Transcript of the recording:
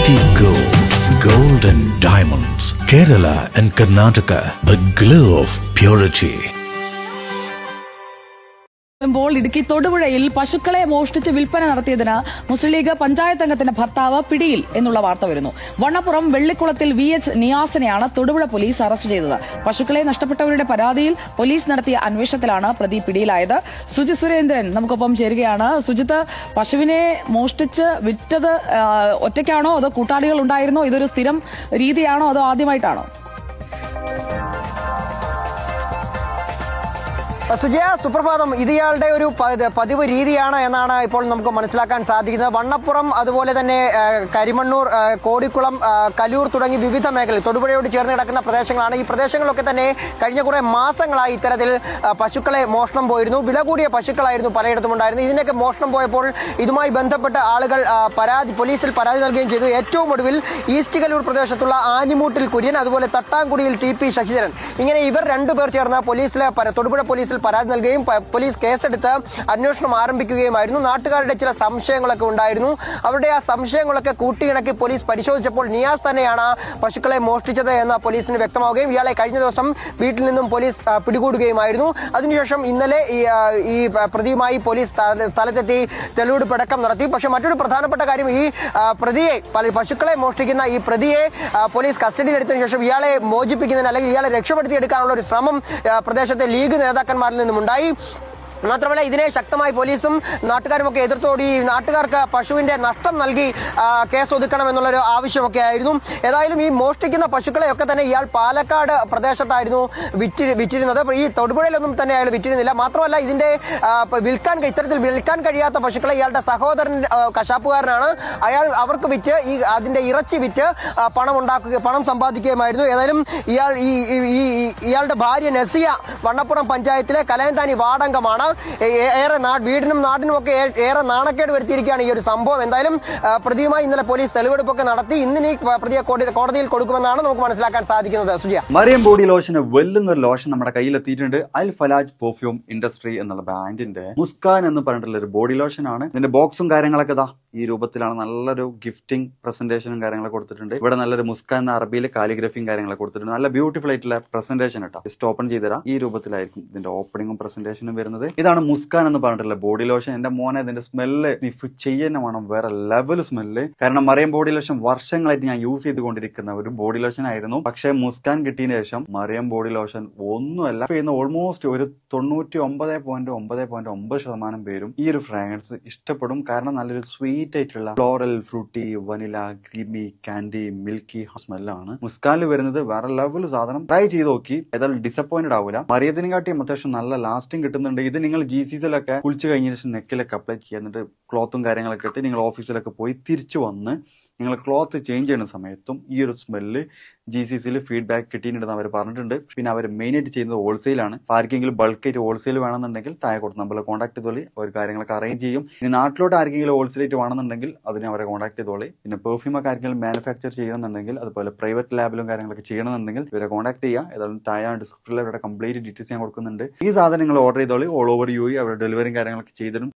City Gold and Diamonds, Kerala and Karnataka, the glow of purity. Idukki തൊടുപുഴയിൽ പശുക്കളെ മോഷ്ടിച്ച് വിൽപ്പന നടത്തിയതിന് മുസ്ലിം ലീഗ് പഞ്ചായത്ത് അംഗത്തിന്റെ ഭർത്താവ് പിടിയിൽ എന്നുള്ള വാർത്ത വരുന്നു. വണ്ണപ്പുറം വെള്ളിക്കുളത്തിൽ VH നിയാസിനെയാണ് തൊടുപുഴ പോലീസ് അറസ്റ്റ് ചെയ്തത്. പശുക്കളെ നഷ്ടപ്പെട്ടവരുടെ പരാതിയിൽ പോലീസ് നടത്തിയ അന്വേഷണത്തിലാണ് പ്രതി പിടിയിലായത്. സുജിത് സുരേന്ദ്രൻ നമുക്കൊപ്പം ചേരുകയാണ്. സുജിത്ത്, പശുവിനെ മോഷ്ടിച്ച് വിറ്റത് ഒറ്റയ്ക്കാണോ അതോ കൂട്ടാളികൾ ഉണ്ടായിരുന്നോ? ഇതൊരു സ്ഥിരം രീതിയാണോ അതോ ആദ്യമായിട്ടാണോ? സുജയ, സുപ്രഭാതം. ഇത് ഇയാളുടെ ഒരു പതിവ് രീതിയാണ് എന്നാണ് ഇപ്പോൾ നമുക്ക് മനസ്സിലാക്കാൻ സാധിക്കുന്നത്. വണ്ണപ്പുറം, അതുപോലെ തന്നെ കരിമണ്ണൂർ, കോടിക്കുളം, കലൂർ തുടങ്ങി വിവിധ മേഖലകൾ തൊടുപുഴയോട് ചേർന്ന് കിടക്കുന്ന പ്രദേശങ്ങളാണ്. ഈ പ്രദേശങ്ങളിലൊക്കെ തന്നെ കഴിഞ്ഞ കുറെ മാസങ്ങളായി ഇത്തരത്തിൽ പശുക്കളെ മോഷണം പോയിരുന്നു. വില കൂടിയ പശുക്കളായിരുന്നു പലയിടത്തും ഉണ്ടായിരുന്നത്. ഇതിനൊക്കെ മോഷണം പോയപ്പോൾ ഇതുമായി ബന്ധപ്പെട്ട ആളുകൾ പോലീസിൽ പരാതി നൽകുകയും ചെയ്തു. ഏറ്റവും ഒടുവിൽ ഈസ്റ്റ് കലൂർ പ്രദേശത്തുള്ള ആനിമൂട്ടിൽ കുര്യൻ, അതുപോലെ തട്ടാംകുടിയിൽ TP ശശിധരൻ, ഇങ്ങനെ ഇവർ രണ്ടുപേർ ചേർന്ന് തൊടുപുഴ പോലീസിൽ പരാതി നൽകുകയും പോലീസ് കേസെടുത്ത് അന്വേഷണം ആരംഭിക്കുകയുമായിരുന്നു. നാട്ടുകാരുടെ ചില സംശയങ്ങളൊക്കെ ഉണ്ടായിരുന്നു. അവരുടെ ആ സംശയങ്ങളൊക്കെ കൂട്ടിയിണക്കി പോലീസ് പരിശോധിച്ചപ്പോൾ നിയാസ് തന്നെയാണ് പശുക്കളെ മോഷ്ടിച്ചത് എന്ന് പോലീസിന് വ്യക്തമാവുകയും ഇയാളെ കഴിഞ്ഞ ദിവസം വീട്ടിൽ നിന്നും പോലീസ് പിടികൂടുകയുമായിരുന്നു. അതിനുശേഷം ഇന്നലെ ഈ പ്രതിയുമായി പോലീസ് സ്ഥലത്തെത്തി തെളിവെടുപ്പടക്കം നടത്തി. പക്ഷെ മറ്റൊരു പ്രധാനപ്പെട്ട കാര്യം, ഈ പ്രതിയെ, പശുക്കളെ മോഷ്ടിക്കുന്ന ഈ പ്രതിയെ പോലീസ് കസ്റ്റഡിയിൽ എടുത്തതിനു ശേഷം ഇയാളെ മോചിപ്പിക്കുന്നതിന് അല്ലെങ്കിൽ ഇയാളെ രക്ഷപ്പെടുത്തിയെടുക്കാനുള്ള ഒരു ശ്രമം പ്രദേശത്തെ ലീഗ് നേതാക്കന്മാരിൽ നിന്നുമുണ്ടായി. മാത്രമല്ല, ഇതിനെ ശക്തമായി പോലീസും നാട്ടുകാരുമൊക്കെ എതിർത്തോടി നാട്ടുകാർക്ക് പശുവിന്റെ നഷ്ടം നൽകി കേസ് ഒതുക്കണം എന്നുള്ളൊരു ആവശ്യമൊക്കെ ആയിരുന്നു. ഏതായാലും ഈ മോഷ്ടിക്കുന്ന പശുക്കളെയൊക്കെ തന്നെ ഇയാൾ പാലക്കാട് പ്രദേശത്തായിരുന്നു വിറ്റിരുന്നത്. ഈ തൊടുപുഴയിലൊന്നും തന്നെ അയാൾ വിറ്റിരുന്നില്ല. മാത്രമല്ല, ഇതിന്റെ ഇത്തരത്തിൽ വിൽക്കാൻ കഴിയാത്ത പശുക്കളെ ഇയാളുടെ സഹോദരൻ കശാപ്പുകാരനാണ്. അവർക്ക് വിറ്റ് അതിന്റെ ഇറച്ചി വിറ്റ് പണം സമ്പാദിക്കുകയുമായിരുന്നു. ഏതായാലും ഇയാളുടെ ഭാര്യ നസിയ വണ്ണപ്പുറം പഞ്ചായത്തിലെ കലയന്താനി വാർഡംഗമാണ്. വീടിനും നാടിനും ഒക്കെ ഏറെ നാണക്കേട് വരുത്തിയിരിക്കുകയാണ് ഈ ഒരു സംഭവം. എന്തായാലും പ്രതിയുമായി ഇന്നലെ പോലീസ് തെളിവെടുപ്പൊക്കെ നടത്തി. ഇന്നിനി പ്രതിയെ കോടതിയിൽ കൊടുക്കുമെന്നാണ് നമുക്ക് മനസ്സിലാക്കാൻ സാധിക്കുന്നത്. സുജിയ, മറിയം ബോഡി ലോഷന് വെല്ലുന്ന ഒരു ലോഷൻ നമ്മുടെ കയ്യിലെത്തിയിട്ടുണ്ട്. അൽ ഫലാജ് പെർഫ്യൂം ഇൻഡസ്ട്രി എന്നുള്ള ബ്രാൻഡിന്റെ മുസ്കാൻ എന്ന് പറഞ്ഞിട്ടുള്ള ഒരു ബോഡി ലോഷൻ ആണ്. ഇതിന്റെ ബോക്സും കാര്യങ്ങളൊക്കെ ഈ രൂപത്തിലാണ്. നല്ലൊരു ഗിഫ്റ്റിംഗ് പ്രസന്റേഷനും കാര്യങ്ങളൊക്കെ കൊടുത്തിട്ടുണ്ട്. ഇവിടെ നല്ലൊരു മുസ്കാൻ എന്ന അറബിയിലെ കാലിഗ്രഫിയും കാര്യങ്ങളൊക്കെ കൊടുത്തിട്ടുണ്ട്. നല്ല ബ്യൂട്ടിഫുൾ ആയിട്ടുള്ള പ്രസന്റേഷൻ കേട്ടോ. ജസ്റ്റ് ഓപ്പൺ ചെയ്തുതരാം. ഈ രൂപത്തിലായിരിക്കും ഇതിന്റെ ഓപ്പണിംഗും പ്രസന്റേഷനും വരുന്നത്. ഇതാണ് മുസ്കാൻ എന്ന് പറഞ്ഞിട്ടുള്ള ബോഡി ലോഷൻ. എന്റെ മോനെ ഇതിന്റെ സ്മെല്ല് സ്നിഫ് ചെയ്യുന്ന വേണം, വേറെ ലെവൽ സ്മെല്ല്. കാരണം മറിയം ബോഡി ലോഷൻ വർഷങ്ങളായിട്ട് ഞാൻ യൂസ് ചെയ്തുകൊണ്ടിരിക്കുന്ന ഒരു ബോഡി ലോഷൻ ആയിരുന്നു. പക്ഷെ മുസ്കാൻ കിട്ടിയതിനു ശേഷം മറിയം ബോഡി ലോഷൻ ഒന്നുമല്ല ചെയ്യുന്ന. ഓൾമോസ്റ്റ് ഒരു 99.9% പേരും ഈ ഒരു ഫ്രാഗ്രൻസ് ഇഷ്ടപ്പെടും. കാരണം നല്ലൊരു സ്വീറ്റ് ആയിട്ടുള്ള floral, fruity, vanilla, creamy, candy, milky സ്മെല്ലാണ് മുസ്കാനിൽ വരുന്നത്. വേറെ ലെവൽ സാധനം. ട്രൈ ചെയ്ത് നോക്കി, ഏതായാലും ഡിസപ്പോയിന്റഡ് ആവില്ല. മറിയത്തിനെ കാട്ടിയും അത്യാവശ്യം നല്ല ലാസ്റ്റിംഗ് കിട്ടുന്നുണ്ട്. ഇത് നിങ്ങൾ GCCയിലൊക്കെ കുളിച്ച് കഴിഞ്ഞ ശേഷം നെക്കിലൊക്കെ അപ്ലൈ ചെയ്യുക. എന്നിട്ട് ക്ലോത്തും കാര്യങ്ങളൊക്കെ ഇട്ട് നിങ്ങൾ ഓഫീസിലൊക്കെ പോയി തിരിച്ചു വന്ന് നിങ്ങൾ ക്ലോത്ത് ചേഞ്ച് ചെയ്യുന്ന സമയത്തും ഈ ഒരു സ്മെല്ല് GCCയിൽ ഫീഡ്ബാക്ക് കിട്ടിയിട്ടുണ്ടെന്ന് അവർ പറഞ്ഞിട്ടുണ്ട്. പിന്നെ അവർ മെയിനായിട്ട് ചെയ്യുന്നത് ഹോൾസെയിലാണ്. ആർക്കെങ്കിലും ബൾക്കായിട്ട് ഹോൾസെയിൽ വേണമെന്നുണ്ടെങ്കിൽ താഴെ കൊടുത്ത് നമ്മളെ കോൺടാക്ട് ചെയ്തോളി. അവർ കാര്യങ്ങളൊക്കെ അറേഞ്ച് ചെയ്യും. ഇനി നാട്ടിലോട്ട് ആർക്കെങ്കിലും ഹോൾസെയിലായിട്ട് വേണമെന്നുണ്ടെങ്കിൽ അതിനെ അവരെ കോൺടാക്ട് ചെയ്തോളി. പിന്നെ പെർഫ്യൂം ഒക്കെ ആർക്കെങ്കിലും മാനുഫാക്ചർ ചെയ്യണമെന്നുണ്ടെങ്കിൽ, അതുപോലെ പ്രൈവറ്റ് ലാബിലും കാര്യങ്ങളൊക്കെ ചെയ്യണമെന്നുണ്ടെങ്കിൽ ഇവരെ കോൺടാക്ട് ചെയ്യുക. ഏതായാലും താഴെ ഡിസ്ക്രിപ്ഷനിൽ അവരുടെ കംപ്ലീറ്റ് ഡീറ്റെയിൽസ് ഞാൻ കൊടുക്കുന്നുണ്ട്. ഈ സാധനങ്ങൾ ഓർഡർ ചെയ്തോളി. ഓൾ ഓവർ UAE അവർ ഡെലിവറിയും കാര്യങ്ങളൊക്കെ ചെയ്തിടും.